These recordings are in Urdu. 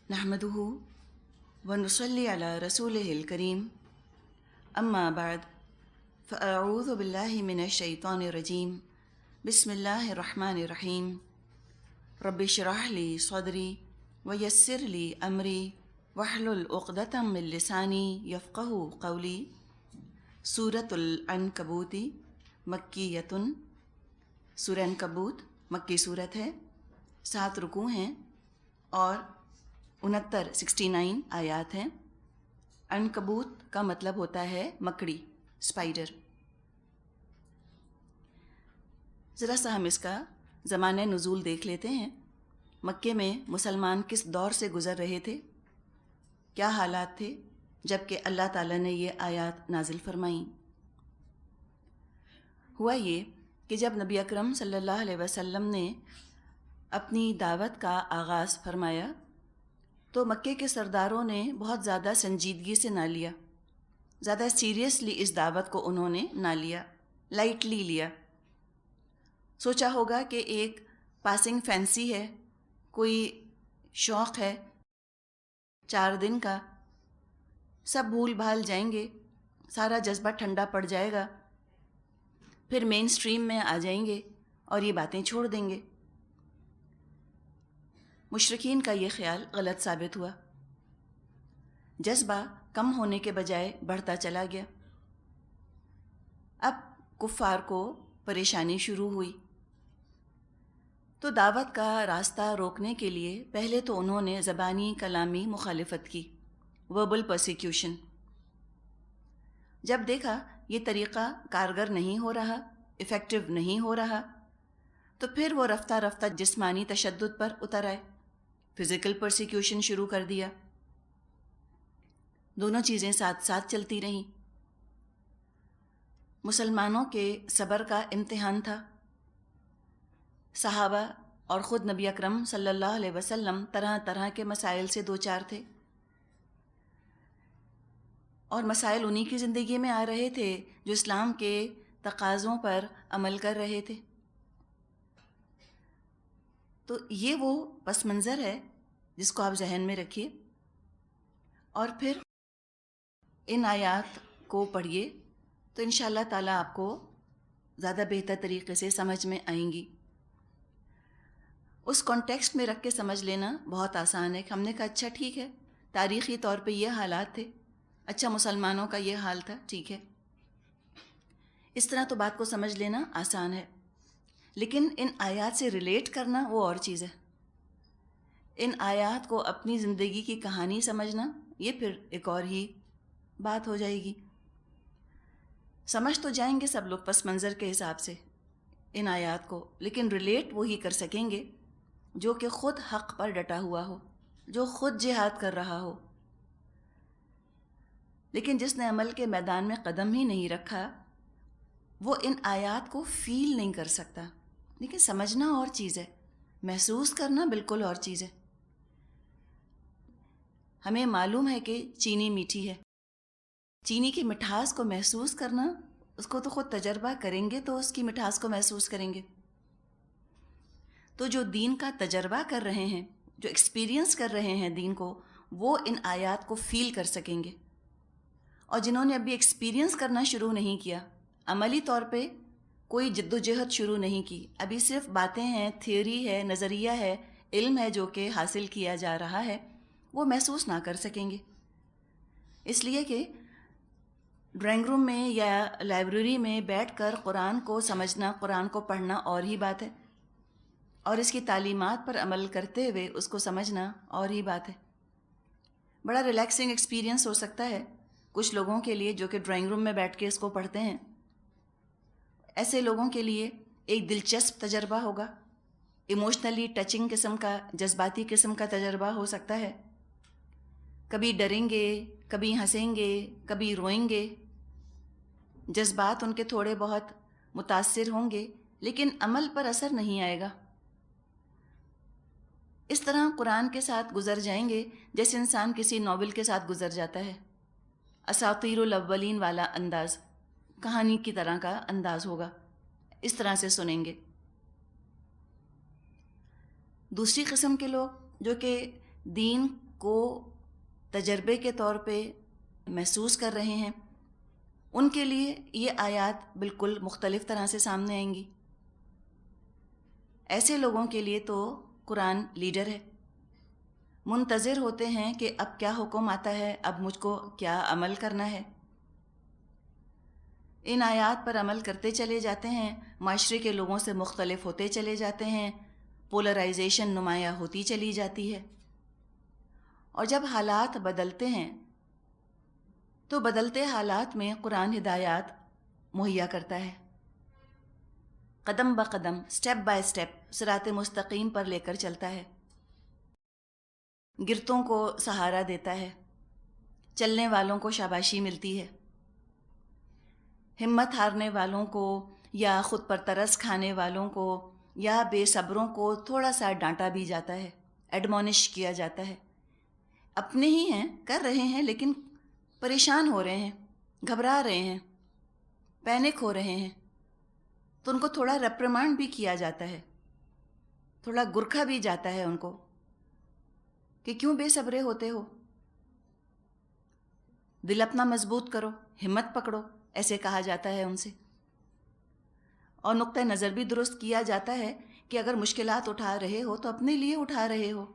نحمده ونصلي على رسوله الكريم أما بعد فأعوذ بالله من الشيطان الرجيم بسم الله الرحمن الرحيم رب اشرح لي صدري ويسر لي أمري واحلل عقدة من لساني يفقهوا قولي سورة العنکبوت مکیۃ سورہ عنکبوت مکی صورت ہے، 7 رکوع ہیں اور 69 آیات ہیں۔ عنکبوت کا مطلب ہوتا ہے مکڑی، اسپائڈر۔ ذرا سا ہم اس کا زمانہ نزول دیکھ لیتے ہیں۔ مکے میں مسلمان کس دور سے گزر رہے تھے، کیا حالات تھے جب کہ اللہ تعالیٰ نے یہ آیات نازل فرمائیں۔ ہوا یہ کہ جب نبی اکرم صلی اللہ علیہ وسلم نے اپنی دعوت کا آغاز فرمایا تو مکے کے سرداروں نے بہت زیادہ سنجیدگی سے نہ لیا، زیادہ سیریسلی اس دعوت کو انہوں نے نہ لیا، لائٹلی لیا۔ سوچا ہوگا کہ ایک پاسنگ فینسی ہے، کوئی شوق ہے 4 دن کا، سب بھول بھال جائیں گے، سارا جذبہ ٹھنڈا پڑ جائے گا، پھر مین سٹریم میں آ جائیں گے اور یہ باتیں چھوڑ دیں گے۔ مشرکین کا یہ خیال غلط ثابت ہوا، جذبہ کم ہونے کے بجائے بڑھتا چلا گیا۔ اب کفار کو پریشانی شروع ہوئی تو دعوت کا راستہ روکنے کے لیے پہلے تو انہوں نے زبانی کلامی مخالفت کی، وربل پرسیکیوشن۔ جب دیکھا یہ طریقہ کارگر نہیں ہو رہا، ایفیکٹو نہیں ہو رہا، تو پھر وہ رفتہ رفتہ جسمانی تشدد پر اتر آئے، فزیکل پرسیکیوشن شروع کر دیا۔ دونوں چیزیں ساتھ ساتھ چلتی رہیں۔ مسلمانوں کے صبر کا امتحان تھا۔ صحابہ اور خود نبی اکرم صلی اللہ علیہ وسلم طرح طرح کے مسائل سے دوچار تھے، اور مسائل انہی کی زندگی میں آ رہے تھے جو اسلام کے تقاضوں پر عمل کر رہے تھے۔ تو یہ وہ پس منظر ہے جس کو آپ ذہن میں رکھیے، اور پھر ان آیات کو پڑھیے تو انشاءاللہ تعالیٰ آپ کو زیادہ بہتر طریقے سے سمجھ میں آئیں گی۔ اس کانٹیکسٹ میں رکھ کے سمجھ لینا بہت آسان ہے کہ ہم نے کہا اچھا ٹھیک ہے، تاریخی طور پہ یہ حالات تھے، اچھا مسلمانوں کا یہ حال تھا، ٹھیک ہے، اس طرح تو بات کو سمجھ لینا آسان ہے۔ لیکن ان آیات سے ریلیٹ کرنا وہ اور چیز ہے۔ ان آیات کو اپنی زندگی کی کہانی سمجھنا یہ پھر ایک اور ہی بات ہو جائے گی۔ سمجھ تو جائیں گے سب لوگ پس منظر کے حساب سے ان آیات کو، لیکن ریلیٹ وہی کر سکیں گے جو کہ خود حق پر ڈٹا ہوا ہو، جو خود جہاد کر رہا ہو۔ لیکن جس نے عمل کے میدان میں قدم ہی نہیں رکھا وہ ان آیات کو فیل نہیں کر سکتا۔ لیکن سمجھنا اور چیز ہے، محسوس کرنا بالکل اور چیز ہے۔ ہمیں معلوم ہے کہ چینی میٹھی ہے، چینی کی مٹھاس کو محسوس کرنا، اس کو تو خود تجربہ کریں گے تو اس کی مٹھاس کو محسوس کریں گے۔ تو جو دین کا تجربہ کر رہے ہیں، جو ایکسپیرینس کر رہے ہیں دین کو، وہ ان آیات کو فیل کر سکیں گے۔ اور جنہوں نے ابھی ایکسپیرینس کرنا شروع نہیں کیا، عملی طور پہ کوئی جد و جہد شروع نہیں کی، ابھی صرف باتیں ہیں، تھیوری ہے، نظریہ ہے، علم ہے جو کہ حاصل کیا جا رہا ہے، وہ محسوس نہ کر سکیں گے۔ اس لیے کہ ڈرائنگ روم میں یا لائبریری میں بیٹھ کر قرآن کو سمجھنا، قرآن کو پڑھنا اور ہی بات ہے، اور اس کی تعلیمات پر عمل کرتے ہوئے اس کو سمجھنا اور ہی بات ہے۔ بڑا ریلیکسنگ ایکسپیرینس ہو سکتا ہے کچھ لوگوں کے لیے جو کہ ڈرائنگ روم میں بیٹھ کے اس کو پڑھتے ہیں، ایسے لوگوں کے لیے ایک دلچسپ تجربہ ہوگا، ایموشنلی ٹچنگ قسم کا، جذباتی قسم کا تجربہ ہو سکتا ہے۔ کبھی ڈریں گے، کبھی ہنسیں گے، کبھی روئیں گے، جذبات ان کے تھوڑے بہت متاثر ہوں گے، لیکن عمل پر اثر نہیں آئے گا۔ اس طرح قرآن کے ساتھ گزر جائیں گے جیسے انسان کسی ناول کے ساتھ گزر جاتا ہے، اساطیر الاولین والا انداز، کہانی کی طرح کا انداز ہوگا، اس طرح سے سنیں گے۔ دوسری قسم کے لوگ جو کہ دین کو تجربے کے طور پہ محسوس کر رہے ہیں، ان کے لیے یہ آیات بالکل مختلف طرح سے سامنے آئیں گی۔ ایسے لوگوں کے لیے تو قرآن لیڈر ہے، منتظر ہوتے ہیں کہ اب کیا حکم آتا ہے، اب مجھ کو کیا عمل کرنا ہے۔ ان آیات پر عمل کرتے چلے جاتے ہیں، معاشرے کے لوگوں سے مختلف ہوتے چلے جاتے ہیں، پولرائزیشن نمایاں ہوتی چلی جاتی ہے، اور جب حالات بدلتے ہیں تو بدلتے حالات میں قرآن ہدایات مہیا کرتا ہے، قدم بقدم، سٹیپ بائی سٹیپ صراط مستقیم پر لے کر چلتا ہے، گرتوں کو سہارا دیتا ہے، چلنے والوں کو شاباشی ملتی ہے، ہمت ہارنے والوں کو یا خود پر ترس کھانے والوں کو یا بے صبروں کو تھوڑا سا ڈانٹا بھی جاتا ہے، ایڈمونش کیا جاتا ہے۔ اپنے ہی ہیں، کر رہے ہیں، لیکن پریشان ہو رہے ہیں، گھبرا رہے ہیں، پینک ہو رہے ہیں، تو ان کو تھوڑا ریپریمانڈ بھی کیا جاتا ہے، تھوڑا گرکھا بھی جاتا ہے ان کو کہ کیوں بے صبرے ہوتے ہو، دل اپنا مضبوط کرو، ہمت پکڑو، ایسے کہا جاتا ہے ان سے۔ اور نقطہ نظر بھی درست کیا جاتا ہے کہ اگر مشکلات اٹھا رہے ہو تو اپنے لیے اٹھا رہے ہو،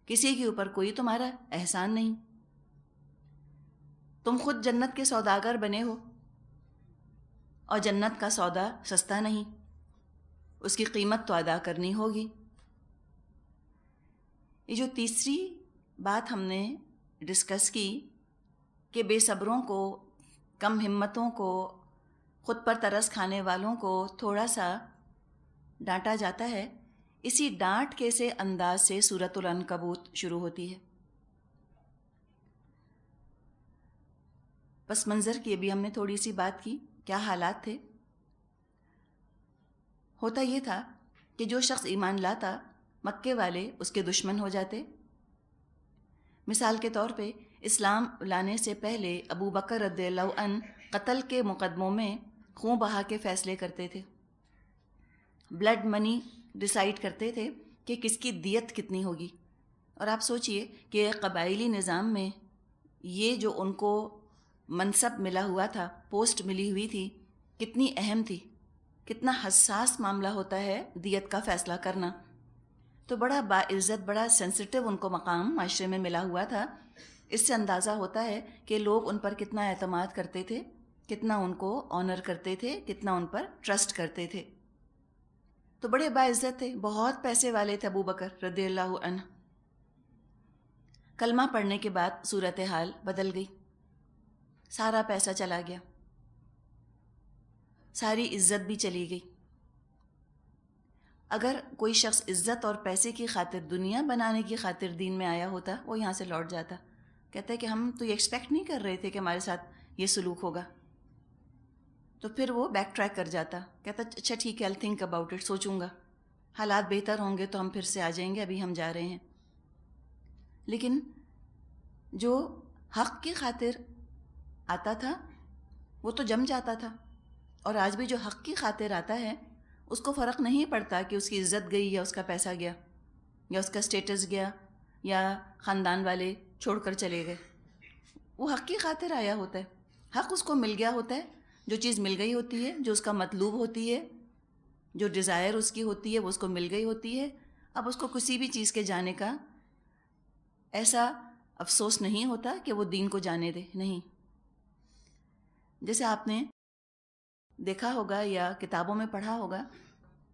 کسی کے اوپر کوئی تمہارا احسان نہیں، تم خود جنت کے سوداگر بنے ہو، اور جنت کا سودا سستا نہیں، اس کی قیمت تو ادا کرنی ہوگی۔ یہ جو تیسری بات ہم نے ڈسکس کی کہ بے صبروں کو، کم ہمتوں کو، خود پر ترس کھانے والوں کو تھوڑا سا ڈانٹا جاتا ہے، اسی ڈانٹ کے سے انداز سے سورۃ العنکبوت شروع ہوتی ہے۔ پس منظر کی ابھی ہم نے تھوڑی سی بات کی، کیا حالات تھے۔ ہوتا یہ تھا کہ جو شخص ایمان لاتا، مکے والے اس کے دشمن ہو جاتے۔ مثال کے طور پہ اسلام لانے سے پہلے ابو بکر رضی اللہ عنہ قتل کے مقدموں میں خون بہا کے فیصلے کرتے تھے، بلڈ منی ڈیسائیڈ کرتے تھے کہ کس کی دیت کتنی ہوگی۔ اور آپ سوچئے کہ قبائلی نظام میں یہ جو ان کو منصب ملا ہوا تھا، پوسٹ ملی ہوئی تھی، کتنی اہم تھی، کتنا حساس معاملہ ہوتا ہے دیت کا فیصلہ کرنا۔ تو بڑا باعزت، بڑا سینسٹیو ان کو مقام معاشرے میں ملا ہوا تھا۔ اس سے اندازہ ہوتا ہے کہ لوگ ان پر کتنا اعتماد کرتے تھے، کتنا ان کو آنر کرتے تھے، کتنا ان پر ٹرسٹ کرتے تھے۔ تو بڑے باعزت تھے، بہت پیسے والے تھے ابو بکر رضی اللہ عنہ۔ کلمہ پڑھنے کے بعد صورتحال بدل گئی، سارا پیسہ چلا گیا، ساری عزت بھی چلی گئی۔ اگر کوئی شخص عزت اور پیسے کی خاطر، دنیا بنانے کی خاطر دین میں آیا ہوتا، وہ یہاں سے لوٹ جاتا، کہتا ہے کہ ہم تو یہ ایکسپیکٹ نہیں کر رہے تھے کہ ہمارے ساتھ یہ سلوک ہوگا، تو پھر وہ بیک ٹریک کر جاتا، کہتا اچھا ٹھیک ہے، I'll think about it، سوچوں گا، حالات بہتر ہوں گے تو ہم پھر سے آ جائیں گے، ابھی ہم جا رہے ہیں۔ لیکن جو حق کی خاطر آتا تھا وہ تو جم جاتا تھا، اور آج بھی جو حق کی خاطر آتا ہے اس کو فرق نہیں پڑتا کہ اس کی عزت گئی یا اس کا پیسہ گیا یا اس کا سٹیٹس گیا یا خاندان والے چھوڑ کر چلے گئے، وہ حق کی خاطر آیا ہوتا ہے، حق اس کو مل گیا ہوتا ہے، جو چیز مل گئی ہوتی ہے، جو اس کا مطلوب ہوتی ہے، جو ڈیزائر اس کی ہوتی ہے، وہ اس کو مل گئی ہوتی ہے۔ اب اس کو کسی بھی چیز کے جانے کا ایسا افسوس نہیں ہوتا کہ وہ دین کو جانے دے، نہیں۔ جیسے آپ نے دیکھا ہوگا یا کتابوں میں پڑھا ہوگا،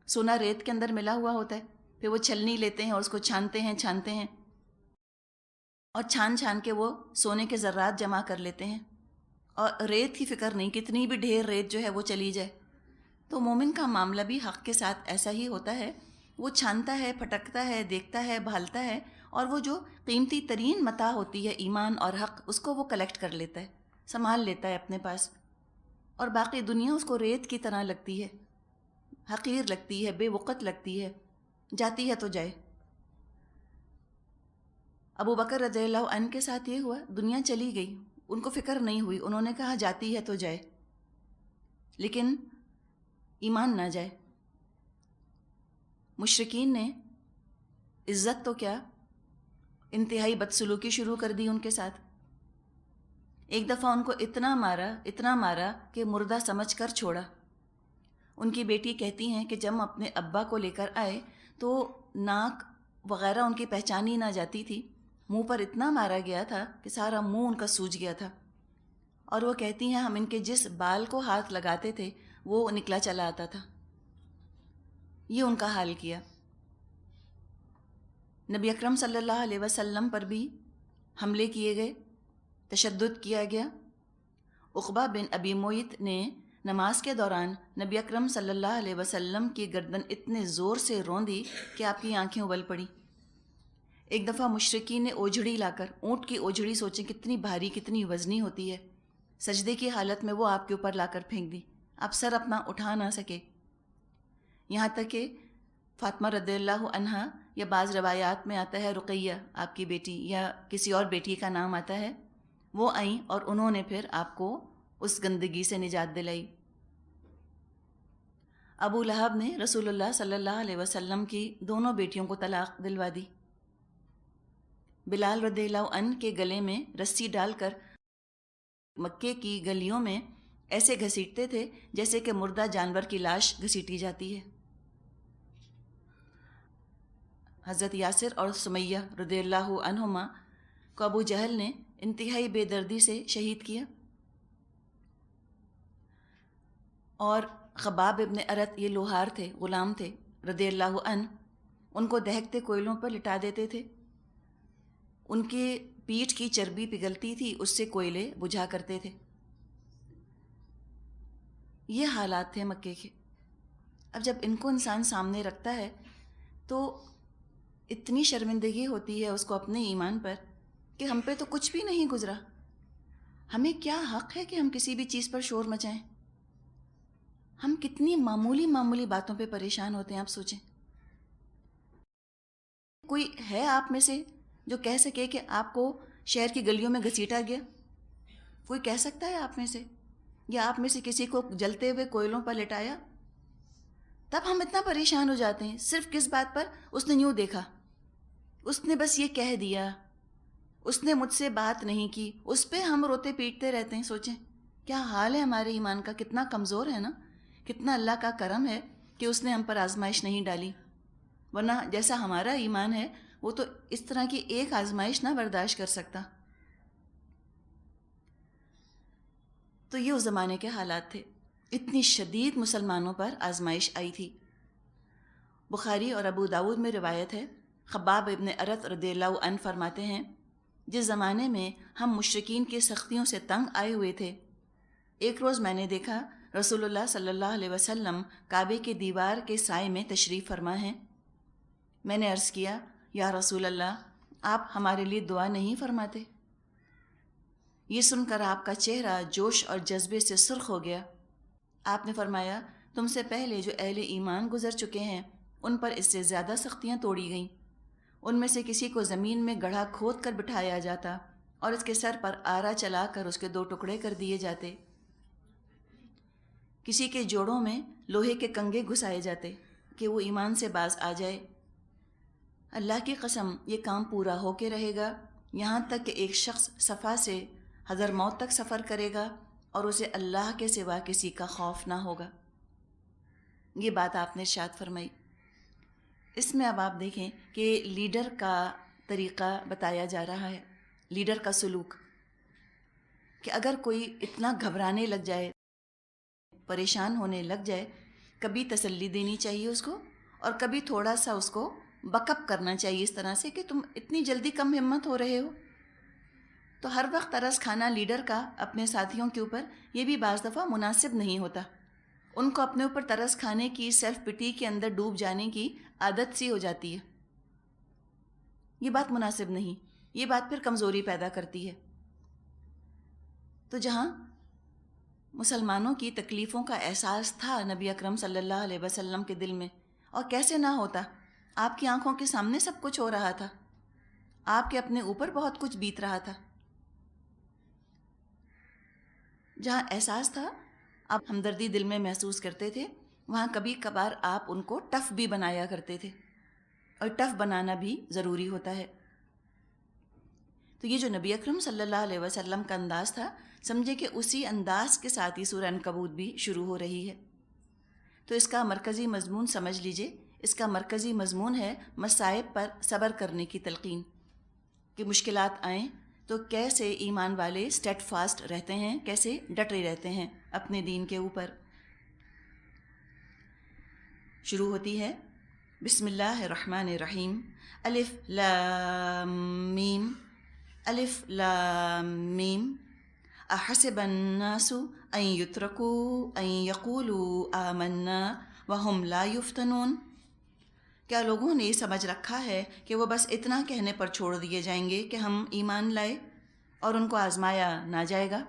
سونا ریت کے اندر ملا ہوا ہوتا ہے، پھر وہ چھلنی لیتے ہیں اور اس کو چھانتے ہیں اور چھان کے وہ سونے کے ذرات جمع کر لیتے ہیں، اور ریت کی فکر نہیں، کتنی بھی ڈھیر ریت جو ہے وہ چلی جائے۔ تو مومن کا معاملہ بھی حق کے ساتھ ایسا ہی ہوتا ہے، وہ چھانتا ہے، پھٹکتا ہے، دیکھتا ہے، بھالتا ہے، اور وہ جو قیمتی ترین متاع ہوتی ہے ایمان اور حق، اس کو وہ کلیکٹ کر لیتا ہے، سنبھال لیتا ہے اپنے پاس، اور باقی دنیا اس کو ریت کی طرح لگتی ہے، حقیر لگتی ہے، بے وقت لگتی ہے، جاتی ہے تو جائے۔ ابو بکر رضی اللہ عنہ کے ساتھ یہ ہوا، دنیا چلی گئی، ان کو فکر نہیں ہوئی، انہوں نے کہا جاتی ہے تو جائے، لیکن ایمان نہ جائے۔ مشرکین نے عزت تو کیا، انتہائی بدسلوکی شروع کر دی ان کے ساتھ. ایک دفعہ ان کو اتنا مارا کہ مردہ سمجھ کر چھوڑا. ان کی بیٹی کہتی ہیں کہ جب اپنے ابا کو لے کر آئے تو ناک وغیرہ ان کی پہچانی نہ جاتی تھی. منہ پر اتنا مارا گیا تھا کہ سارا منہ ان کا سوج گیا تھا. اور وہ کہتی ہیں ہم ان کے جس بال کو ہاتھ لگاتے تھے وہ نکلا چلا آتا تھا. یہ ان کا حال کیا. نبی اکرم صلی اللہ علیہ وسلم پر بھی حملے کیے گئے، تشدد کیا گیا. عقبہ بن ابی معیط نے نماز کے دوران نبی اکرم صلی اللہ علیہ وسلم کی گردن اتنے زور سے روندی کہ آپ کی آنکھیں ابل پڑی. ایک دفعہ مشرکین نے اوجھڑی لا کر، اونٹ کی اوجھڑی سوچیں کتنی بھاری کتنی وزنی ہوتی ہے، سجدے کی حالت میں وہ آپ کے اوپر لا کر پھینک دی. آپ سر اپنا اٹھا نہ سکے. یہاں تک کہ فاطمہ رضی اللہ عنہا، یا بعض روایات میں آتا ہے رقیہ آپ کی بیٹی یا کسی اور بیٹی کا نام آتا ہے، وہ آئیں اور انہوں نے پھر آپ کو اس گندگی سے نجات دلائی. ابو لہب نے رسول اللہ صلی اللہ علیہ وسلم کی دونوں بیٹیوں کو طلاق دلوا دی. بلال رضی اللہ عنہ کے گلے میں رسی ڈال کر مکے کی گلیوں میں ایسے گھسیٹتے تھے جیسے کہ مردہ جانور کی لاش گھسیٹی جاتی ہے. حضرت یاسر اور سمیہ رضی اللہ عنہما کو ابو جہل نے انتہائی بے دردی سے شہید کیا. اور خباب ابن ارت، یہ لوہار تھے، غلام تھے رضی اللہ عنہ، ان کو دہکتے کوئلوں پر لٹا دیتے تھے. ان کے پیٹھ کی چربی پگھلتی تھی، اس سے کوئلے بجھا کرتے تھے. یہ حالات تھے مکے کے. اب جب ان کو انسان سامنے رکھتا ہے تو اتنی شرمندگی ہوتی ہے اس کو اپنے ایمان پر کہ ہم پہ تو کچھ بھی نہیں گزرا. ہمیں کیا حق ہے کہ ہم کسی بھی چیز پر شور مچائیں؟ ہم کتنی معمولی باتوں پہ پریشان ہوتے ہیں. آپ سوچیں، کوئی ہے آپ میں سے جو کہہ سکے کہ آپ کو شہر کی گلیوں میں گھسیٹا گیا؟ کوئی کہہ سکتا ہے آپ میں سے؟ یا آپ میں سے کسی کو جلتے ہوئے کوئلوں پر لٹایا؟ تب ہم اتنا پریشان ہو جاتے ہیں. صرف کس بات پر؟ اس نے یوں دیکھا، اس نے بس یہ کہہ دیا، اس نے مجھ سے بات نہیں کی، اس پہ ہم روتے پیٹتے رہتے ہیں. سوچیں کیا حال ہے ہمارے ایمان کا، کتنا کمزور ہے نا. کتنا اللہ کا کرم ہے کہ اس نے ہم پر آزمائش نہیں ڈالی. ورنہ جیسا ہمارا ایمان ہے وہ تو اس طرح کی ایک آزمائش نہ برداشت کر سکتا. تو یہ اس زمانے کے حالات تھے. اتنی شدید مسلمانوں پر آزمائش آئی تھی. بخاری اور ابو داود میں روایت ہے، خباب ابن ارت رضی اللہ عنہ فرماتے ہیں، جس زمانے میں ہم مشرکین کی سختیوں سے تنگ آئے ہوئے تھے، ایک روز میں نے دیکھا رسول اللہ صلی اللہ علیہ وسلم کعبے کی دیوار کے سائے میں تشریف فرما ہیں. میں نے عرض کیا، یا رسول اللہ، آپ ہمارے لیے دعا نہیں فرماتے؟ یہ سن کر آپ کا چہرہ جوش اور جذبے سے سرخ ہو گیا. آپ نے فرمایا، تم سے پہلے جو اہل ایمان گزر چکے ہیں ان پر اس سے زیادہ سختیاں توڑی گئیں. ان میں سے کسی کو زمین میں گڑھا کھود کر بٹھایا جاتا اور اس کے سر پر آرا چلا کر اس کے 2 ٹکڑے کر دیے جاتے. کسی کے جوڑوں میں لوہے کے کنگے گھسائے جاتے کہ وہ ایمان سے باز آ جائے. اللہ کی قسم یہ کام پورا ہو کے رہے گا، یہاں تک کہ ایک شخص صفا سے حضرموت تک سفر کرے گا اور اسے اللہ کے سوا کسی کا خوف نہ ہوگا. یہ بات آپ نے ارشاد فرمائی. اس میں اب آپ دیکھیں کہ لیڈر کا طریقہ بتایا جا رہا ہے، لیڈر کا سلوک، کہ اگر کوئی اتنا گھبرانے لگ جائے، پریشان ہونے لگ جائے، کبھی تسلی دینی چاہیے اس کو، اور کبھی تھوڑا سا اس کو بک اپ کرنا چاہیے اس طرح سے کہ تم اتنی جلدی کم ہمت ہو رہے ہو. تو ہر وقت ترس کھانا لیڈر کا اپنے ساتھیوں کے اوپر، یہ بھی بعض دفعہ مناسب نہیں ہوتا. ان کو اپنے اوپر ترس کھانے کی، سیلف پٹی کے اندر ڈوب جانے کی عادت سی ہو جاتی ہے. یہ بات مناسب نہیں، یہ بات پھر کمزوری پیدا کرتی ہے. تو جہاں مسلمانوں کی تکلیفوں کا احساس تھا نبی اکرم صلی اللہ علیہ وسلم کے دل میں، اور کیسے نہ ہوتا، آپ کی آنکھوں کے سامنے سب کچھ ہو رہا تھا، آپ کے اپنے اوپر بہت کچھ بیت رہا تھا. جہاں احساس تھا، آپ ہمدردی دل میں محسوس کرتے تھے، وہاں کبھی کبھار آپ ان کو ٹف بھی بنایا کرتے تھے، اور ٹف بنانا بھی ضروری ہوتا ہے. تو یہ جو نبی اکرم صلی اللہ علیہ وسلم کا انداز تھا، سمجھے کہ اسی انداز کے ساتھ ہی سورہ عنکبوت بھی شروع ہو رہی ہے۔ تو اس کا مرکزی مضمون سمجھ لیجئے، اس کا مرکزی مضمون ہے مصائب پر صبر کرنے کی تلقین، کہ مشکلات آئیں تو کیسے ایمان والے اسٹیڈ فاسٹ رہتے ہیں، کیسے ڈٹے رہتے ہیں اپنے دین کے اوپر۔ شروع ہوتی ہے بسم اللہ الرحمن الرحیم، الف لام میم، الف لام میم، احسب الناس ان یترکوا ان یقولوا آمنا وہم لا یفتنون، کیا لوگوں نے سمجھ رکھا ہے کہ وہ بس اتنا کہنے پر چھوڑ دیے جائیں گے کہ ہم ایمان لائے اور ان کو آزمایا نہ جائے گا؟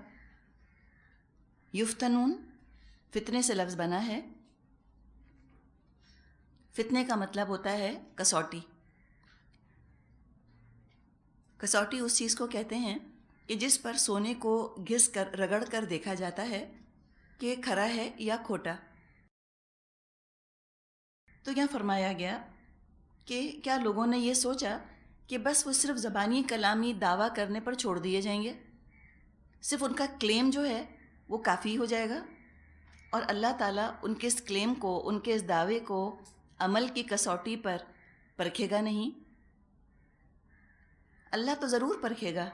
یفتنون فتنے سے لفظ بنا ہے۔ فتنے کا مطلب ہوتا ہے کسوٹی۔ کسوٹی اس چیز کو کہتے ہیں کہ جس پر سونے کو گھس کر رگڑ کر دیکھا جاتا ہے کہ کھرا ہے یا کھوٹا۔ تو یہاں فرمایا گیا کہ کیا لوگوں نے یہ سوچا کہ بس وہ صرف زبانی کلامی دعویٰ کرنے پر چھوڑ دیے جائیں گے، صرف ان کا کلیم جو ہے وہ کافی ہو جائے گا، اور اللہ تعالیٰ ان کے اس کلیم کو، ان کے اس دعوے کو عمل کی کسوٹی پر پرکھے گا نہیں؟ اللہ تو ضرور پرکھے گا،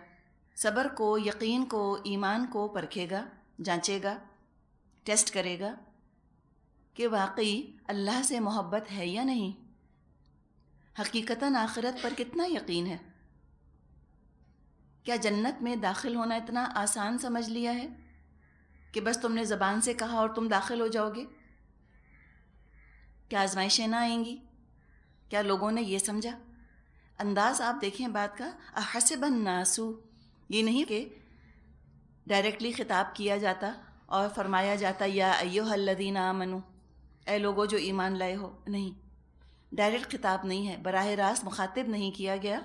صبر کو، یقین کو، ایمان کو پرکھے گا، جانچے گا، ٹیسٹ کرے گا کہ واقعی اللہ سے محبت ہے یا نہیں، حقیقتاً آخرت پر کتنا یقین ہے، کیا جنت میں داخل ہونا اتنا آسان سمجھ لیا ہے کہ بس تم نے زبان سے کہا اور تم داخل ہو جاؤ گے؟ کیا آزمائشیں نہ آئیں گی؟ کیا لوگوں نے یہ سمجھا؟ انداز آپ دیکھیں بات کا، احسب الناس، یہ نہیں کہ ڈائریکٹلی خطاب کیا جاتا اور فرمایا جاتا یا ایھا الذین آمنوا، اے لوگو جو ایمان لائے ہو، نہیں، ڈائریکٹ خطاب نہیں ہے، براہ راست مخاطب نہیں کیا گیا،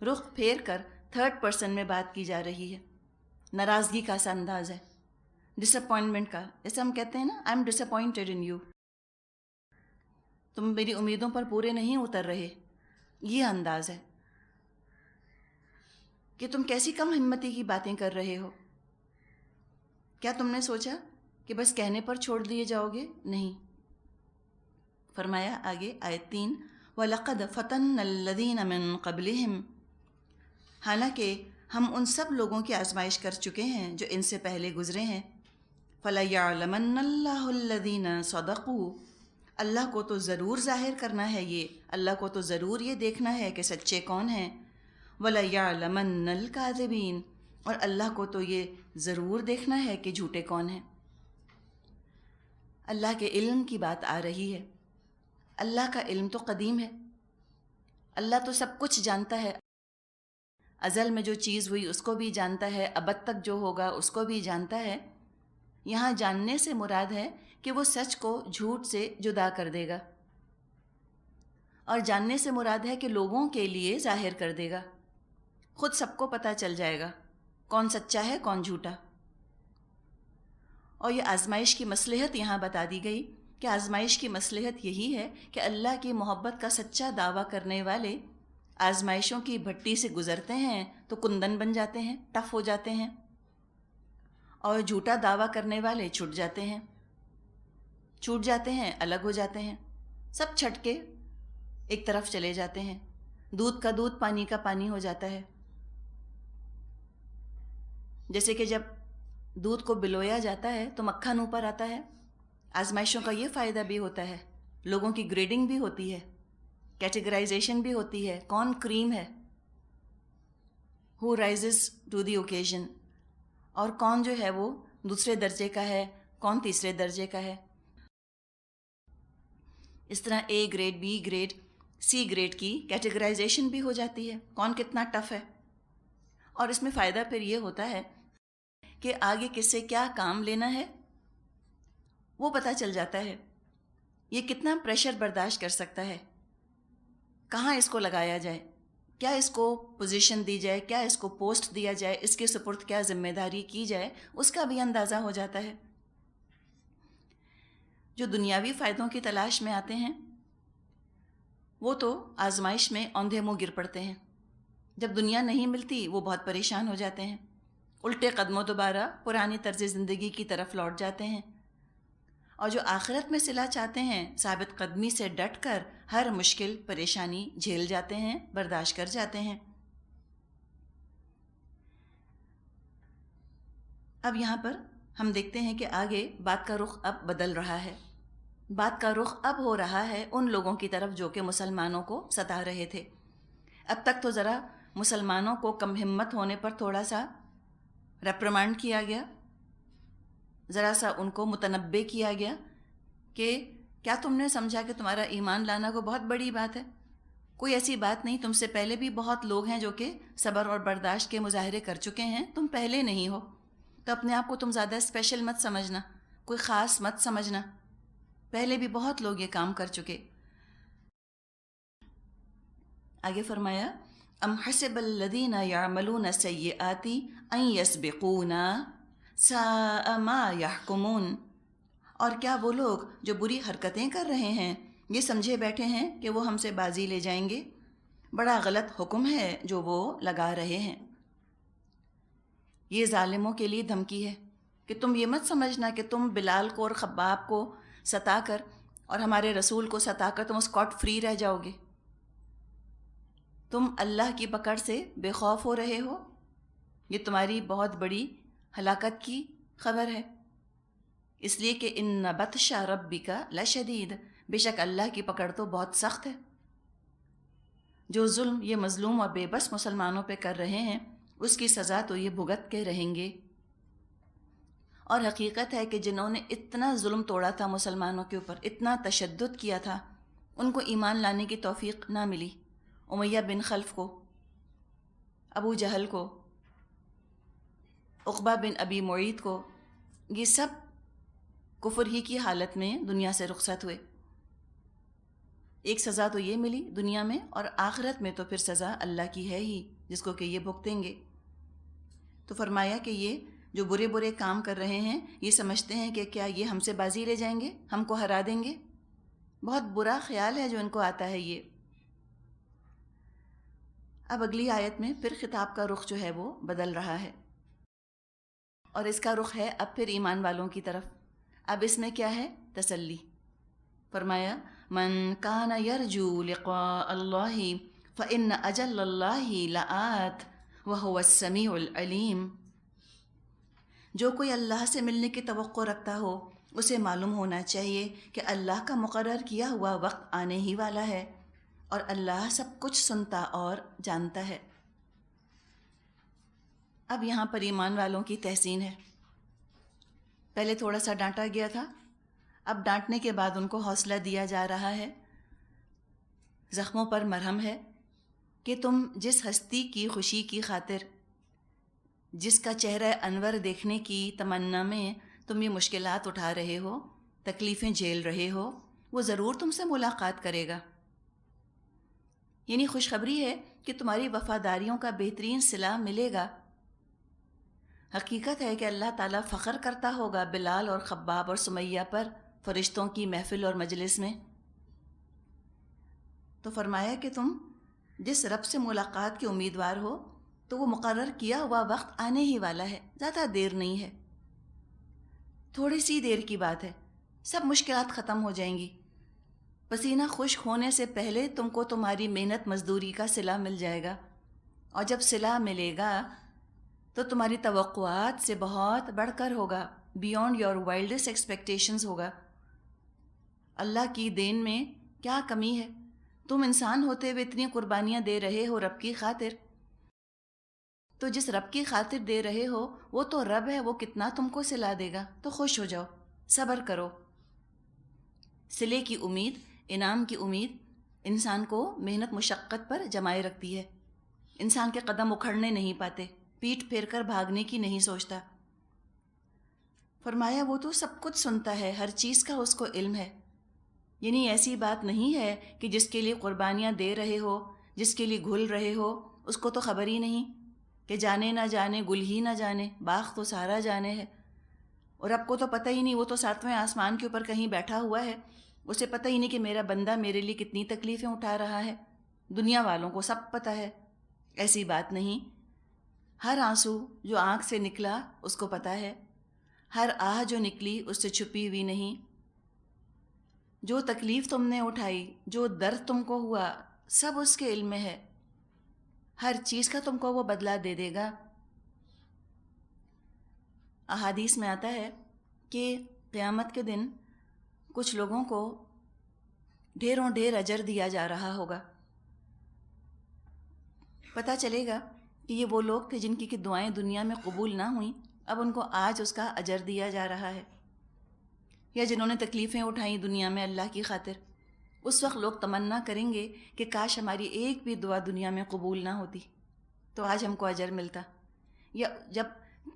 رخ پھیر کر تھرڈ پرسن میں بات کی جا رہی ہے۔ ناراضگی کا سا انداز ہے، ڈس اپوائنٹمنٹ کا، جیسے ہم کہتے ہیں نا I am disappointed in you, تم میری امیدوں پر پورے نہیں اتر رہے، یہ انداز ہے کہ تم کیسی کم ہمتی کی باتیں کر رہے ہو۔ کیا تم نے سوچا کہ بس کہنے پر چھوڑ دیے جاؤ گے؟ نہیں۔ فرمایا آگے آیت 3، وَلَقَدْ فَتَنَّ الَّذِينَ مِن قَبْلِهِمْ، حالانکہ ہم ان سب لوگوں کی آزمائش کر چکے ہیں جو ان سے پہلے گزرے ہیں۔ فَلَيَعْلَمَنَّ اللَّهُ الَّذِينَ صَدَقُوا، اللہ کو تو ضرور ظاہر کرنا ہے، یہ اللہ کو تو ضرور یہ دیکھنا ہے کہ سچے کون ہیں۔ وَلَيَعْلَمَنَّ الْكَاذِبِينَ، اور اللہ کو تو یہ ضرور دیکھنا ہے کہ جھوٹے کون ہیں۔ اللہ کے علم کی بات آ رہی ہے۔ اللہ کا علم تو قدیم ہے، اللہ تو سب کچھ جانتا ہے، ازل میں جو چیز ہوئی اس کو بھی جانتا ہے، ابد تک جو ہوگا اس کو بھی جانتا ہے۔ یہاں جاننے سے مراد ہے کہ وہ سچ کو جھوٹ سے جدا کر دے گا، اور جاننے سے مراد ہے کہ لوگوں کے لیے ظاہر کر دے گا، خود سب کو پتہ چل جائے گا کون سچا ہے کون جھوٹا۔ اور یہ آزمائش کی مصلحت یہاں بتا دی گئی کہ آزمائش کی مصلحت یہی ہے کہ اللہ کی محبت کا سچا دعویٰ کرنے والے آزمائشوں کی بھٹی سے گزرتے ہیں تو کندن بن جاتے ہیں، ٹف ہو جاتے ہیں، اور جھوٹا دعویٰ کرنے والے چھوٹ جاتے ہیں، الگ ہو جاتے ہیں، سب چھٹ کے ایک طرف چلے جاتے ہیں، دودھ کا دودھ پانی کا پانی ہو جاتا ہے۔ جیسے کہ جب دودھ کو بلویا جاتا ہے تو مکھن اوپر آتا ہے، آزمائشوں کا یہ فائدہ بھی ہوتا ہے، لوگوں کی گریڈنگ بھی ہوتی ہے، کیٹیگرائزیشن بھی ہوتی ہے، کون کریم ہے، ہو رائزز ٹو دی اوکیزن، اور کون جو ہے وہ دوسرے درجے کا ہے، کون تیسرے درجے کا ہے۔ اس طرح A grade, B grade, C grade کی کیٹیگرائزیشن بھی ہو جاتی ہے، کون کتنا ٹف ہے۔ اور اس میں فائدہ پھر یہ ہوتا ہے کہ آگے کس سے کیا کام لینا ہے وہ پتہ چل جاتا ہے، یہ کتنا پریشر برداشت کر سکتا ہے، کہاں اس کو لگایا جائے، کیا اس کو پوزیشن دی جائے، کیا اس کو پوسٹ دیا جائے، اس کے سپرد کیا ذمہ داری کی جائے، اس کا بھی اندازہ ہو جاتا ہے۔ جو دنیاوی فائدوں کی تلاش میں آتے ہیں وہ تو آزمائش میں اوندھے منہ گر پڑتے ہیں، جب دنیا نہیں ملتی وہ بہت پریشان ہو جاتے ہیں، الٹے قدموں دوبارہ پرانی طرز زندگی کی طرف لوٹ جاتے ہیں، اور جو آخرت میں صلح چاہتے ہیں ثابت قدمی سے ڈٹ کر ہر مشکل پریشانی جھیل جاتے ہیں، برداشت کر جاتے ہیں۔ اب یہاں پر ہم دیکھتے ہیں کہ آگے بات کا رخ اب بدل رہا ہے۔ بات کا رخ اب ہو رہا ہے ان لوگوں کی طرف جو کہ مسلمانوں کو ستا رہے تھے۔ اب تک تو ذرا مسلمانوں کو کم ہمت ہونے پر تھوڑا سا ریپریمانڈ کیا گیا، ذرا سا ان کو متنبہ کیا گیا کہ کیا تم نے سمجھا کہ تمہارا ایمان لانا کو بہت بڑی بات ہے؟ کوئی ایسی بات نہیں، تم سے پہلے بھی بہت لوگ ہیں جو کہ صبر اور برداشت کے مظاہرے کر چکے ہیں، تم پہلے نہیں ہو، تو اپنے آپ کو تم زیادہ اسپیشل مت سمجھنا، کوئی خاص مت سمجھنا، پہلے بھی بہت لوگ یہ کام کر چکے۔ آگے فرمایا ام حسب الذین یعملون السیئات ان یسبقونا ساء ما یحکمون، اور کیا وہ لوگ جو بری حرکتیں کر رہے ہیں یہ سمجھے بیٹھے ہیں کہ وہ ہم سے بازی لے جائیں گے؟ بڑا غلط حکم ہے جو وہ لگا رہے ہیں۔ یہ ظالموں کے لیے دھمکی ہے کہ تم یہ مت سمجھنا کہ تم بلال کو اور خباب کو ستا کر اور ہمارے رسول کو ستا کر تم اسکاٹ فری رہ جاؤ گے۔ تم اللہ کی پکڑ سے بے خوف ہو رہے ہو، یہ تمہاری بہت بڑی ہلاکت کی خبر ہے، اس لیے کہ ان بطش ربک لشدید، بے شک اللہ کی پکڑ تو بہت سخت ہے۔ جو ظلم یہ مظلوم اور بے بس مسلمانوں پہ کر رہے ہیں اس کی سزا تو یہ بھگت کے رہیں گے۔ اور حقیقت ہے کہ جنہوں نے اتنا ظلم توڑا تھا مسلمانوں کے اوپر، اتنا تشدد کیا تھا، ان کو ایمان لانے کی توفیق نہ ملی۔ امیہ بن خلف کو، ابو جہل کو، عقبہ بن ابی معیط کو، یہ سب کفر ہی کی حالت میں دنیا سے رخصت ہوئے۔ ایک سزا تو یہ ملی دنیا میں، اور آخرت میں تو پھر سزا اللہ کی ہے ہی جس کو کہ یہ بھگتیں گے۔ تو فرمایا کہ یہ جو برے برے کام کر رہے ہیں یہ سمجھتے ہیں کہ کیا یہ ہم سے بازی لے جائیں گے، ہم کو ہرا دیں گے؟ بہت برا خیال ہے جو ان کو آتا ہے یہ۔ اب اگلی آیت میں پھر خطاب کا رخ جو ہے وہ بدل رہا ہے، اور اس کا رخ ہے اب پھر ایمان والوں کی طرف۔ اب اس میں کیا ہے؟ تسلی۔ فرمایا من کان یرجو لقاء اللہ فإن اجل اللہ لآت وہو السمیع العلیم۔ جو کوئی اللہ سے ملنے کی توقع رکھتا ہو اسے معلوم ہونا چاہیے کہ اللہ کا مقرر کیا ہوا وقت آنے ہی والا ہے، اور اللہ سب کچھ سنتا اور جانتا ہے۔ اب یہاں پر ایمان والوں کی تحسین ہے۔ پہلے تھوڑا سا ڈانٹا گیا تھا، اب ڈانٹنے کے بعد ان کو حوصلہ دیا جا رہا ہے، زخموں پر مرہم ہے کہ تم جس ہستی کی خوشی کی خاطر، جس کا چہرہ انور دیکھنے کی تمنا میں تم یہ مشکلات اٹھا رہے ہو، تکلیفیں جھیل رہے ہو، وہ ضرور تم سے ملاقات کرے گا۔ یعنی خوشخبری ہے کہ تمہاری وفاداریوں کا بہترین صلہ ملے گا۔ حقیقت ہے کہ اللہ تعالیٰ فخر کرتا ہوگا بلال اور خباب اور سمیہ پر فرشتوں کی محفل اور مجلس میں۔ تو فرمایا کہ تم جس رب سے ملاقات کے امیدوار ہو تو وہ مقرر کیا ہوا وقت آنے ہی والا ہے، زیادہ دیر نہیں ہے، تھوڑی سی دیر کی بات ہے، سب مشکلات ختم ہو جائیں گی۔ پسینہ خشک ہونے سے پہلے تم کو تمہاری محنت مزدوری کا صلہ مل جائے گا، اور جب صلہ ملے گا تو تمہاری توقعات سے بہت بڑھ کر ہوگا، بیونڈ یور وائلڈسٹ ایکسپیکٹیشنز ہوگا۔ اللہ کی دین میں کیا کمی ہے؟ تم انسان ہوتے ہوئے اتنی قربانیاں دے رہے ہو رب کی خاطر، تو جس رب کی خاطر دے رہے ہو وہ تو رب ہے، وہ کتنا تم کو صلہ دے گا، تو خوش ہو جاؤ، صبر کرو۔ صلے کی امید، انعام کی امید انسان کو محنت مشقت پر جمائے رکھتی ہے، انسان کے قدم اکھڑنے نہیں پاتے، پیٹھ پھیر کر بھاگنے کی نہیں سوچتا۔ فرمایا وہ تو سب کچھ سنتا ہے، ہر چیز کا اس کو علم ہے۔ یعنی ایسی بات نہیں ہے کہ جس کے لیے قربانیاں دے رہے ہو، جس کے لیے گھل رہے ہو، اس کو تو خبر ہی نہیں کہ جانے نہ جانے گل ہی نہ جانے، باغ تو سارا جانے ہے، اور رب کو تو پتہ ہی نہیں، وہ تو ساتویں آسمان کے اوپر کہیں بیٹھا ہوا ہے، اسے پتہ ہی نہیں کہ میرا بندہ میرے لیے کتنی تکلیفیں اٹھا رہا ہے۔ دنیا والوں کو سب پتہ ہے، ایسی بات نہیں. ہر آنسو جو آنکھ سے نکلا اس کو پتہ ہے، ہر آہ جو نکلی اس سے چھپی ہوئی نہیں. جو تکلیف تم نے اٹھائی، جو درد تم کو ہوا، سب اس کے علم میں ہے. ہر چیز کا تم کو وہ بدلہ دے دے گا. احادیث میں آتا ہے کہ قیامت کے دن کچھ لوگوں کو ڈھیروں ڈھیر اجر دیا جا رہا ہوگا. پتہ چلے گا کہ یہ وہ لوگ تھے جن کی دعائیں دنیا میں قبول نہ ہوئیں، اب ان کو آج اس کا اجر دیا جا رہا ہے. یا جنہوں نے تکلیفیں اٹھائیں دنیا میں اللہ کی خاطر، اس وقت لوگ تمنا کریں گے کہ کاش ہماری ایک بھی دعا دنیا میں قبول نہ ہوتی تو آج ہم کو اجر ملتا. یا جب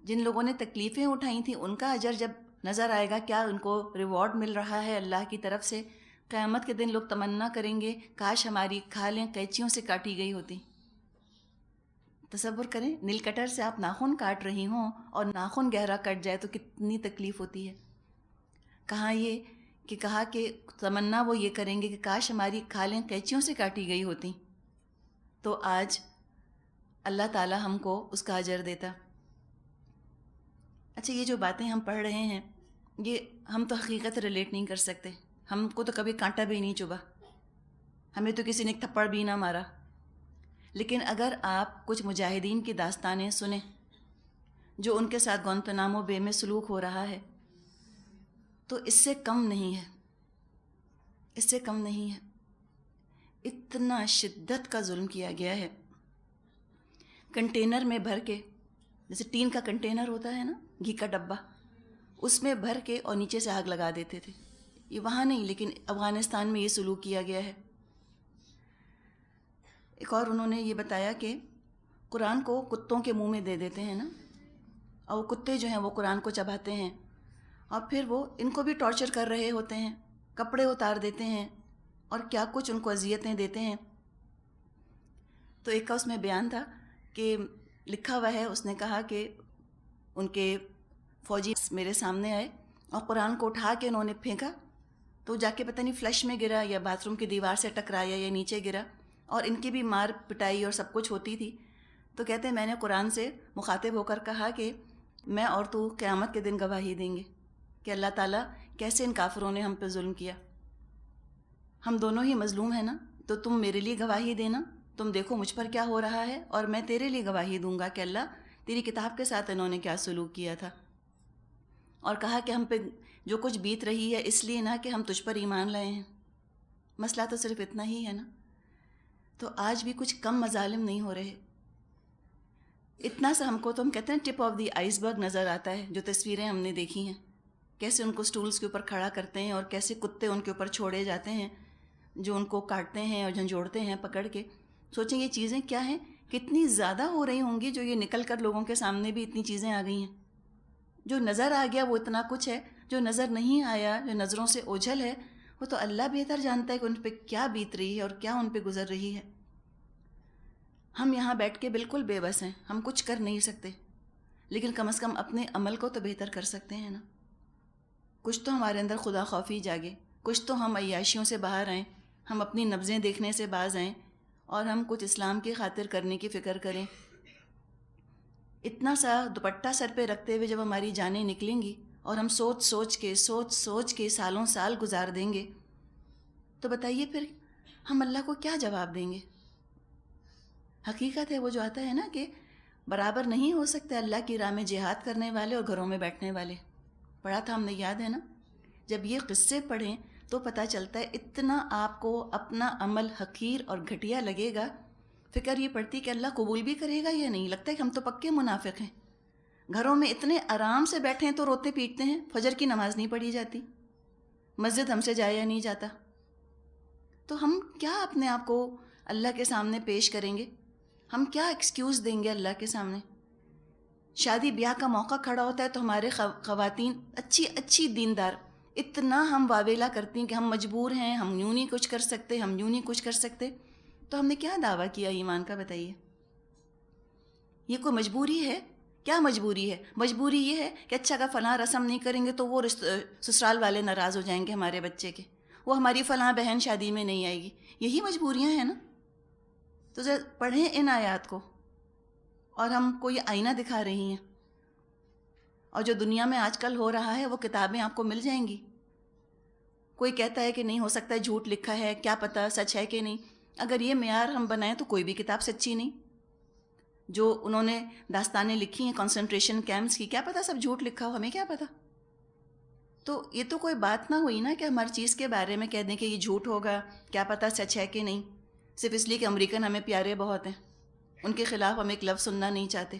جن لوگوں نے تکلیفیں اٹھائی تھیں ان کا اجر جب نظر آئے گا، کیا ان کو ریوارڈ مل رہا ہے اللہ کی طرف سے، قیامت کے دن لوگ تمنا کریں گے کاش ہماری کھالیں قینچیوں سے کاٹی گئی ہوتی. تصور کریں نیل کٹر سے آپ ناخن کاٹ رہی ہوں اور ناخن گہرا کٹ جائے تو کتنی تکلیف ہوتی ہے. کہا کہ تمنا وہ یہ کریں گے کہ کاش ہماری کھالیں قینچیوں سے کاٹی گئی ہوتی تو آج اللہ تعالی ہم کو اس کا اجر دیتا. اچھا، یہ جو باتیں ہم پڑھ رہے ہیں یہ ہم تو حقیقت ریلیٹ نہیں کر سکتے. ہم کو تو کبھی کانٹا بھی نہیں چبھا، ہمیں تو کسی نے ایک تھپڑ بھی نہ مارا. لیکن اگر آپ کچھ مجاہدین کی داستانیں سنیں جو ان کے ساتھ گوانتانامو بے میں سلوک ہو رہا ہے تو اس سے کم نہیں ہے، اس سے کم نہیں ہے. اتنا شدت کا ظلم کیا گیا ہے. کنٹینر میں بھر کے، جیسے ٹین کا کنٹینر ہوتا ہے نا، گھی کا ڈبہ، اس میں بھر کے اور نیچے سے آگ لگا دیتے تھے. یہ وہاں نہیں لیکن افغانستان میں یہ سلوک کیا گیا ہے. ایک اور انہوں نے یہ بتایا کہ قرآن کو کتوں کے منہ میں دے دیتے ہیں نا، اور وہ کتے جو ہیں وہ قرآن کو چباتے ہیں اور پھر وہ ان کو بھی ٹارچر کر رہے ہوتے ہیں، کپڑے اتار دیتے ہیں اور کیا کچھ ان کو اذیتیں دیتے ہیں. تو ایک کا اس میں بیان تھا کہ لکھا ہوا ہے، اس نے کہا کہ ان کے فوجی میرے سامنے آئے اور قرآن کو اٹھا کے انہوں نے پھینکا تو جا کے پتہ نہیں فلش میں گرا یا باتھ روم کی دیوار سے ٹکرایا یا نیچے گرا، اور ان کی بھی مار پٹائی اور سب کچھ ہوتی تھی. تو کہتے ہیں میں نے قرآن سے مخاطب ہو کر کہا کہ میں اور تو قیامت کے دن گواہی دیں گے کہ اللہ تعالیٰ کیسے ان کافروں نے ہم پہ ظلم کیا. ہم دونوں ہی مظلوم ہیں نا، تو تم میرے لیے گواہی دینا، تم دیکھو مجھ پر کیا ہو رہا ہے اور میں تیرے لیے گواہی دوں گا کہ اللہ تیری کتاب کے ساتھ انہوں نے کیا سلوک کیا تھا. اور کہا کہ ہم پہ جو کچھ بیت رہی ہے اس لیے نہ کہ ہم تجھ پر ایمان لائے ہیں. مسئلہ تو صرف اتنا ہی ہے نا. تو آج بھی کچھ کم مظالم نہیں ہو رہے. اتنا سا ہم کو تو ہم کہتے ہیں ٹپ آف دی آئس برگ نظر آتا ہے. جو تصویریں ہم نے دیکھی ہیں کیسے ان کو سٹولز کے اوپر کھڑا کرتے ہیں اور کیسے کتے ان کے اوپر چھوڑے جاتے ہیں جو ان کو کاٹتے ہیں اور جھنجھوڑتے ہیں پکڑ کے. سوچیں یہ چیزیں کیا ہیں، کتنی زیادہ ہو رہی ہوں گی جو یہ نکل کر لوگوں کے سامنے بھی اتنی چیزیں آ گئی ہیں. جو نظر آ گیا وہ اتنا کچھ ہے، جو نظر نہیں آیا، جو نظروں سے اوجھل ہے، وہ تو اللہ بہتر جانتا ہے کہ ان پہ کیا بیت رہی ہے اور کیا ان پہ گزر رہی ہے. ہم یہاں بیٹھ کے بالکل بے بس ہیں، ہم کچھ کر نہیں سکتے، لیکن کم از کم اپنے عمل کو تو بہتر کر سکتے ہیں نا. کچھ تو ہمارے اندر خدا خوفی جاگے، کچھ تو ہم عیاشیوں سے باہر آئیں، ہم اپنی نبضیں دیکھنے سے باز آئیں اور ہم کچھ اسلام کی خاطر کرنے کی فکر کریں. اتنا سا دوپٹہ سر پہ رکھتے ہوئے جب ہماری جانیں نکلیں گی اور ہم سوچ سوچ کے سالوں سال گزار دیں گے تو بتائیے پھر ہم اللہ کو کیا جواب دیں گے. حقیقت ہے وہ جو آتا ہے نا کہ برابر نہیں ہو سکتے اللہ کی راہ میں جہاد کرنے والے اور گھروں میں بیٹھنے والے. پڑھا تھا ہم نے، یاد ہے نا. جب یہ قصے پڑھیں تو پتہ چلتا ہے اتنا آپ کو اپنا عمل حقیر اور گھٹیا لگے گا. فکر یہ پڑتی کہ اللہ قبول بھی کرے گا یا نہیں. لگتا ہے کہ ہم تو پکے منافق ہیں، گھروں میں اتنے آرام سے بیٹھے ہیں تو روتے پیٹتے ہیں، فجر کی نماز نہیں پڑھی جاتی، مسجد ہم سے جایا نہیں جاتا. تو ہم کیا اپنے آپ کو اللہ کے سامنے پیش کریں گے؟ ہم کیا ایکسکیوز دیں گے اللہ کے سامنے؟ شادی بیاہ کا موقع کھڑا ہوتا ہے تو ہمارے خواتین اچھی دیندار اتنا ہم واویلا کرتی ہیں کہ ہم مجبور ہیں، ہم یوں نہیں کچھ کر سکتے، ہم یوں نہیں کچھ کر سکتے. تو ہم نے کیا دعویٰ کیا ایمان کا، بتائیے؟ یہ کوئی مجبوری ہے؟ کیا مجبوری ہے؟ مجبوری یہ ہے کہ اچھا کا فلاں رسم نہیں کریں گے تو وہ سسرال والے ناراض ہو جائیں گے ہمارے بچے کے، وہ ہماری فلاں بہن شادی میں نہیں آئے گی. یہی مجبوریاں ہیں نا. تو ذرا پڑھیں ان آیات کو اور ہم کو یہ آئینہ دکھا رہی ہیں، اور جو دنیا میں آج کل ہو رہا ہے وہ کتابیں آپ کو مل جائیں گی. کوئی کہتا ہے کہ نہیں ہو سکتا ہے جھوٹ لکھا ہے، کیا پتہ سچ ہے کہ نہیں. اگر یہ معیار ہم بنائیں تو کوئی بھی کتاب سچی نہیں. جو انہوں نے داستانیں لکھی ہیں کنسنٹریشن کیمپس کی، کیا پتہ سب جھوٹ لکھا ہو، ہمیں کیا پتہ. تو یہ تو کوئی بات نہ ہوئی نا کہ ہم ہر چیز کے بارے میں کہہ دیں کہ یہ جھوٹ ہوگا، کیا پتہ سچ ہے کہ نہیں، صرف اس لیے کہ امریکن ہمیں پیارے بہت ہیں، ان کے خلاف ہم ایک لفظ سننا نہیں چاہتے.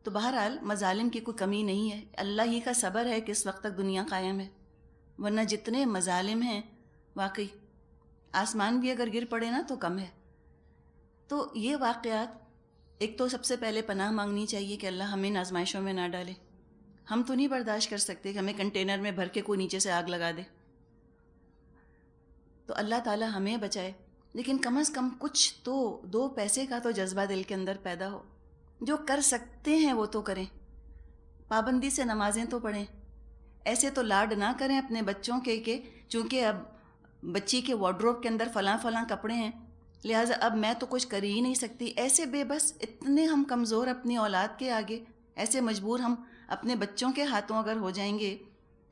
تو بہرحال مظالم کی کوئی کمی نہیں ہے، اللہ ہی کا صبر ہے کہ اس وقت تک دنیا قائم ہے، ورنہ جتنے مظالم ہیں واقعی آسمان بھی اگر گر پڑے نا تو کم ہے. تو یہ واقعات، ایک تو سب سے پہلے پناہ مانگنی چاہیے کہ اللہ ہمیں ان آزمائشوں میں نہ ڈالے. ہم تو نہیں برداشت کر سکتے کہ ہمیں کنٹینر میں بھر کے کوئی نیچے سے آگ لگا دے. تو اللہ تعالی ہمیں بچائے، لیکن کم از کم کچھ تو 2 پیسے کا تو جذبہ دل کے اندر پیدا ہو. جو کر سکتے ہیں وہ تو کریں، پابندی سے نمازیں تو پڑھیں. ایسے تو لاڈ نہ کریں اپنے بچوں کے کہ چونکہ اب بچی کے وارڈروب کے اندر فلاں فلاں کپڑے ہیں لہٰذا اب میں تو کچھ کر ہی نہیں سکتی. ایسے بے بس، اتنے ہم کمزور اپنی اولاد کے آگے، ایسے مجبور ہم اپنے بچوں کے ہاتھوں اگر ہو جائیں گے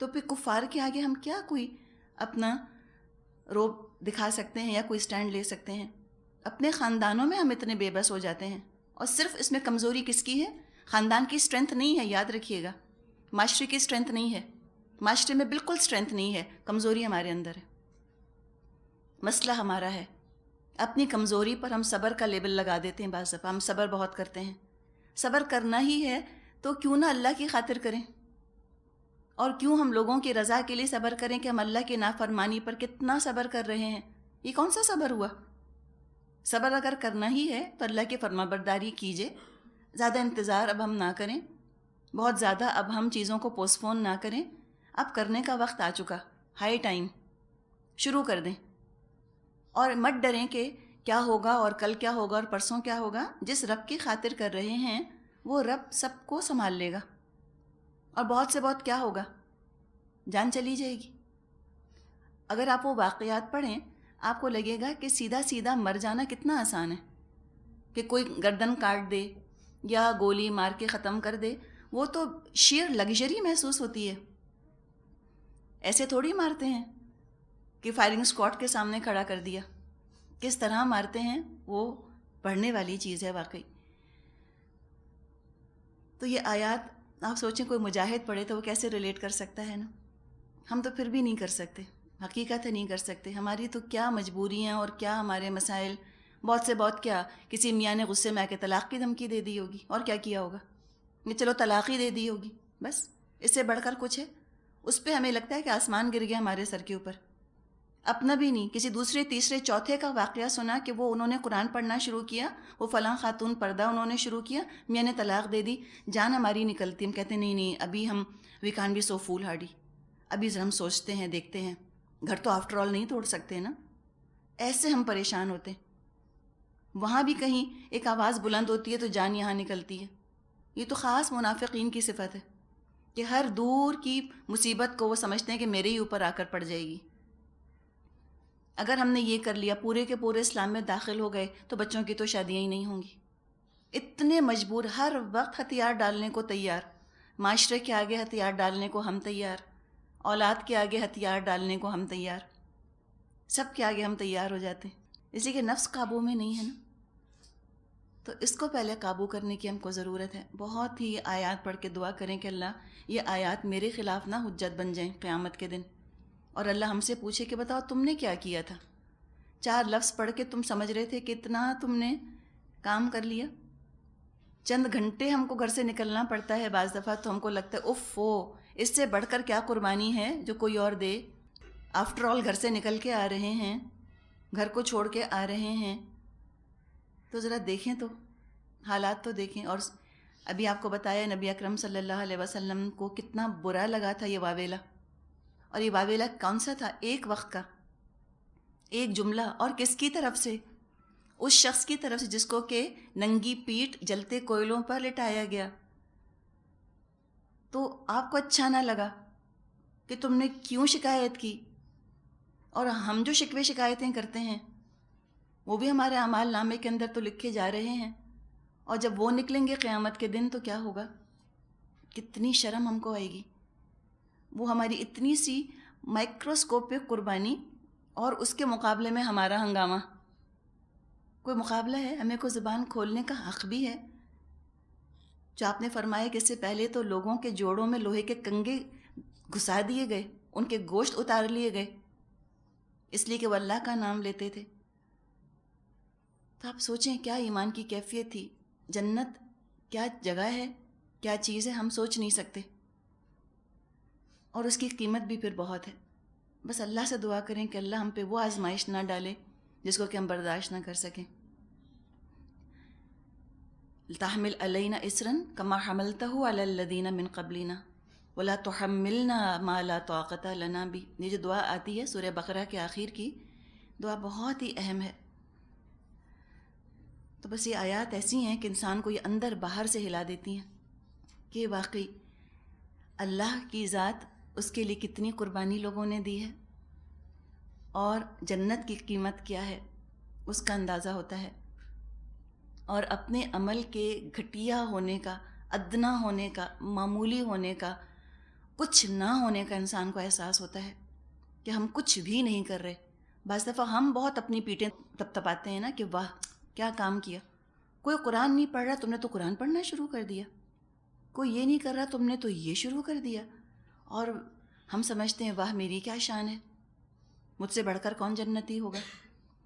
تو پھر کفار کے آگے ہم کیا کوئی اپنا روب دکھا سکتے ہیں یا کوئی سٹینڈ لے سکتے ہیں. اپنے خاندانوں میں ہم اتنے بے بس ہو جاتے ہیں. اور صرف اس میں کمزوری کس کی ہے؟ خاندان کی اسٹرینتھ نہیں ہے، یاد رکھیے گا. معاشرے کی اسٹرینتھ نہیں ہے، معاشرے میں بالکل اسٹرینتھ نہیں ہے، کمزوری ہمارے اندر ہے. مسئلہ ہمارا ہے، اپنی کمزوری پر ہم صبر کا لیبل لگا دیتے ہیں. بعض دفعہ ہم صبر بہت کرتے ہیں. صبر کرنا ہی ہے تو کیوں نہ اللہ کی خاطر کریں، اور کیوں ہم لوگوں کی رضا کے لیے صبر کریں کہ ہم اللہ کی نافرمانی پر کتنا صبر کر رہے ہیں. یہ کون سا صبر ہوا؟ صبر اگر کرنا ہی ہے تو اللہ کی فرما برداری کیجئے. زیادہ انتظار اب ہم نہ کریں، بہت زیادہ اب ہم چیزوں کو پوسٹ پون نہ کریں. اب کرنے کا وقت آ چکا، ہائی ٹائم. شروع کر دیں اور مت ڈریں کہ کیا ہوگا اور کل کیا ہوگا اور پرسوں کیا ہوگا. جس رب کی خاطر کر رہے ہیں وہ رب سب کو سنبھال لے گا. اور بہت سے بہت کیا ہوگا، جان چلی جائے گی. اگر آپ وہ واقعات پڑھیں آپ کو لگے گا کہ سیدھا سیدھا مر جانا کتنا آسان ہے، کہ کوئی گردن کاٹ دے یا گولی مار کے ختم کر دے. وہ تو شیر لگژری محسوس ہوتی ہے. ایسے تھوڑی مارتے ہیں کہ فائرنگ اسکواڈ کے سامنے کھڑا کر دیا. کس طرح مارتے ہیں وہ پڑھنے والی چیز ہے واقعی. تو یہ آیات آپ سوچیں کوئی مجاہد پڑھے تو وہ کیسے ریلیٹ کر سکتا ہے نا. ہم تو پھر بھی نہیں کر سکتے، حقیقت ہے نہیں کر سکتے. ہماری تو کیا مجبوریاں اور کیا ہمارے مسائل. بہت سے بہت کیا کسی میاں نے غصے میں آ کے طلاق کی دھمکی دے دی ہوگی، اور کیا کیا ہوگا کہ چلو طلاق ہی دے دی ہوگی، بس اس سے بڑھ کر کچھ ہے. اس پہ ہمیں لگتا ہے کہ آسمان گر گیا ہمارے سر کے اوپر. اپنا بھی نہیں، کسی دوسرے تیسرے چوتھے کا واقعہ سنا کہ وہ انہوں نے قرآن پڑھنا شروع کیا، وہ فلاں خاتون پردہ انہوں نے شروع کیا، میاں نے طلاق دے دی. جان ہماری نکلتی، ہم کہتے ہیں نہیں ابھی ہم وی کان بی سو فول ہارڈی. ابھی ہم سوچتے ہیں، دیکھتے ہیں، گھر تو آفٹر آل نہیں توڑ سکتے نا. ایسے ہم پریشان ہوتے ہیں. وہاں بھی کہیں ایک آواز بلند ہوتی ہے تو جان یہاں نکلتی ہے. یہ تو خاص منافقین کی صفت ہے کہ ہر دور کی مصیبت کو وہ سمجھتے ہیں کہ میرے ہی اوپر آ کر پڑ جائے گی. اگر ہم نے یہ کر لیا، پورے کے پورے اسلام میں داخل ہو گئے تو بچوں کی تو شادیاں ہی نہیں ہوں گی. اتنے مجبور، ہر وقت ہتھیار ڈالنے کو تیار. معاشرے کے آگے ہتھیار ڈالنے کو ہم تیار، اولاد کے آگے ہتھیار ڈالنے کو ہم تیار، سب کے آگے ہم تیار ہو جاتے ہیں. اس لیے کہ نفس قابو میں نہیں ہے نا. تو اس کو پہلے قابو کرنے کی ہم کو ضرورت ہے. بہت ہی آیات پڑھ کے دعا کریں کہ اللہ یہ آیات میرے خلاف نہ حجت بن جائیں قیامت کے دن، اور اللہ ہم سے پوچھے کہ بتاؤ تم نے کیا کیا تھا. 4 لفظ پڑھ کے تم سمجھ رہے تھے کتنا تم نے کام کر لیا. چند گھنٹے ہم کو گھر سے نکلنا پڑتا ہے بعض دفعہ تو ہم کو لگتا ہے اف اس سے بڑھ کر کیا قربانی ہے جو کوئی اور دے. آفٹر آل گھر سے نکل کے آ رہے ہیں، گھر کو چھوڑ کے آ رہے ہیں. تو ذرا دیکھیں تو حالات تو دیکھیں. اور ابھی آپ کو بتایا نبی اکرم صلی اللہ علیہ وسلم کو کتنا برا لگا تھا یہ واویلا. اور یہ واویلا کون سا تھا؟ ایک وقت کا ایک جملہ. اور کس کی طرف سے؟ اس شخص کی طرف سے جس کو کہ ننگی پیٹھ جلتے کوئلوں پر لٹایا گیا. تو آپ کو اچھا نہ لگا کہ تم نے کیوں شکایت کی. اور ہم جو شکوے شکایتیں کرتے ہیں وہ بھی ہمارے اعمال نامے کے اندر تو لکھے جا رہے ہیں. اور جب وہ نکلیں گے قیامت کے دن تو کیا ہوگا؟ کتنی شرم ہم کو آئے گی. وہ ہماری اتنی سی مائکروسکوپک قربانی اور اس کے مقابلے میں ہمارا ہنگامہ. کوئی مقابلہ ہے؟ ہمیں کوئی زبان کھولنے کا حق بھی ہے؟ جو آپ نے فرمایا کہ اس سے پہلے تو لوگوں کے جوڑوں میں لوہے کے کنگے گھسا دیے گئے، ان کے گوشت اتار لیے گئے، اس لیے کہ وہ اللہ کا نام لیتے تھے. تو آپ سوچیں کیا ایمان کی کیفیت تھی. جنت کیا جگہ ہے، کیا چیز ہے، ہم سوچ نہیں سکتے. اور اس کی قیمت بھی پھر بہت ہے. بس اللہ سے دعا کریں کہ اللہ ہم پہ وہ آزمائش نہ ڈالے جس کو کہ ہم برداشت نہ کر سکیں. تحمل علینا اسرا کما حملته علی الذین من قبلنا ولا تحملنا ما لا طاقت لنا بھی. یہ جو دعا آتی ہے سورہ بقرہ کے آخر کی دعا بہت ہی اہم ہے. تو بس یہ آیات ایسی ہیں کہ انسان کو یہ اندر باہر سے ہلا دیتی ہیں کہ واقعی اللہ کی ذات، اس کے لیے کتنی قربانی لوگوں نے دی ہے، اور جنت کی قیمت کیا ہے اس کا اندازہ ہوتا ہے. اور اپنے عمل کے گھٹیا ہونے کا، ادنا ہونے کا، معمولی ہونے کا، کچھ نہ ہونے کا انسان کو احساس ہوتا ہے کہ ہم کچھ بھی نہیں کر رہے. بعض دفعہ ہم بہت اپنی پیٹیں تپتپاتے ہیں نا کہ واہ کیا کام کیا. کوئی قرآن نہیں پڑھ رہا، تم نے تو قرآن پڑھنا شروع کر دیا. کوئی یہ نہیں کر رہا، تم نے تو یہ شروع کر دیا. اور ہم سمجھتے ہیں واہ میری کیا شان ہے، مجھ سے بڑھ کر کون جنتی ہوگا.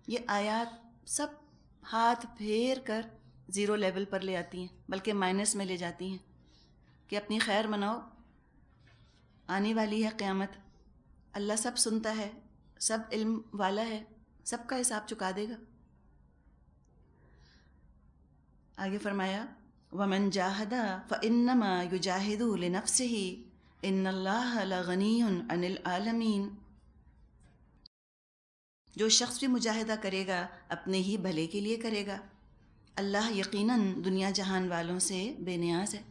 یہ آیات سب ہاتھ پھیر کر زیرو لیول پر لے آتی ہیں، بلکہ مائنس میں لے جاتی ہیں کہ اپنی خیر مناؤ، آنے والی ہے قیامت. اللہ سب سنتا ہے، سب علم والا ہے، سب کا حساب چکا دے گا. آگے فرمایا وَمَنْ جَاهَدَ فَإِنَّمَا يُجَاهِدُ لِنَفْسِهِ إِنَّ اللَّهَ لَغَنِيٌّ عَنِ الْعَالَمِينَ. جو شخص بھی مجاہدہ کرے گا اپنے ہی بھلے کے لیے کرے گا. اللہ یقیناً دنیا جہان والوں سے بے نیاز ہے.